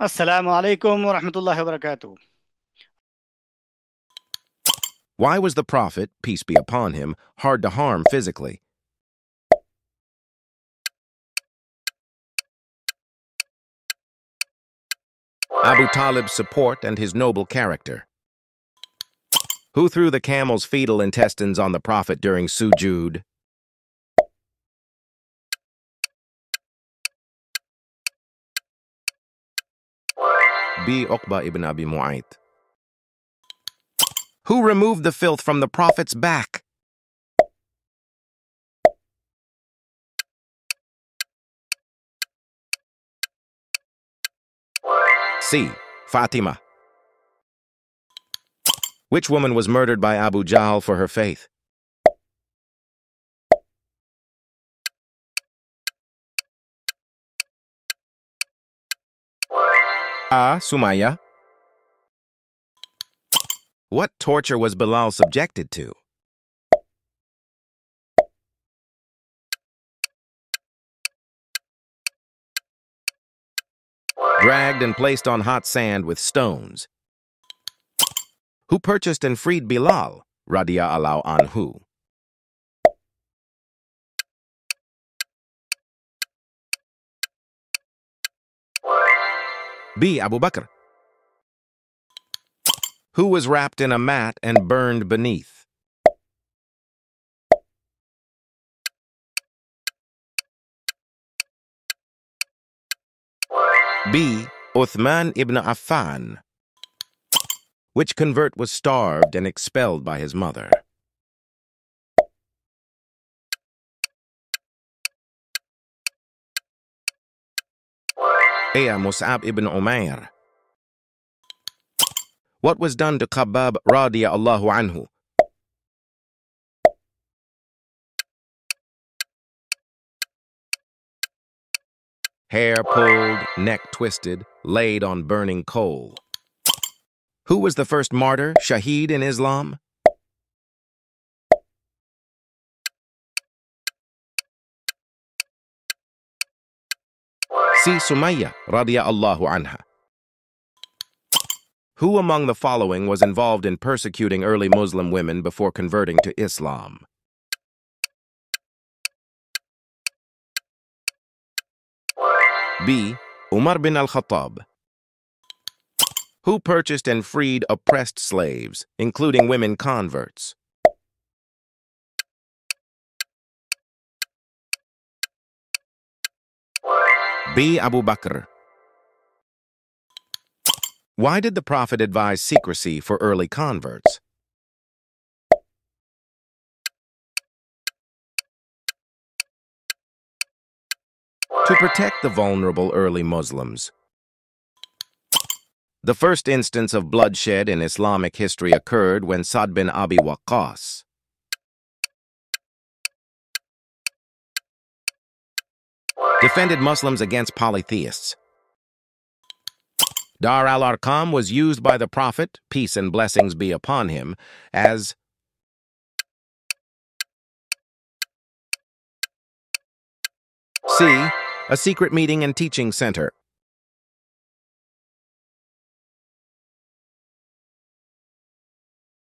السلام علیکم ورحمۃ اللہ وبرکاتہ۔ Why was the Prophet, peace be upon him, hard to harm physically? Abu Talib's support and his noble character. Who threw the camel's fetal intestines on the Prophet during sujood? B. Uqba ibn Abi Mu'ayt. Who removed the filth from the Prophet's back? C. Fatima. Which woman was murdered by Abu Jahl for her faith? A. Sumayya. What torture was Bilal subjected to? Dragged and placed on hot sand with stones. Who purchased and freed Bilal, radiyallahu anhu? B. Abu Bakr. Who was wrapped in a mat and burned beneath? B. Uthman ibn Affan. Which convert was starved and expelled by his mother? A. Mus'ab ibn Umair. What was done to Khabbab radiyallahu anhu? Hair pulled, neck twisted, laid on burning coal. Who was the first martyr, shaheed in Islam? C. Sumayya radiyallahu anha. Who among the following was involved in persecuting early Muslim women before converting to Islam? B. Umar bin al-Khattab. Who purchased and freed oppressed slaves, including women converts? B. Abu Bakr. Why did the Prophet advise secrecy for early converts? To protect the vulnerable early Muslims. The first instance of bloodshed in Islamic history occurred when Sa'd bin Abi Waqqas defended Muslims against polytheists. Dar al-Arqam was used by the Prophet, peace and blessings be upon him, as C. A secret meeting and teaching center.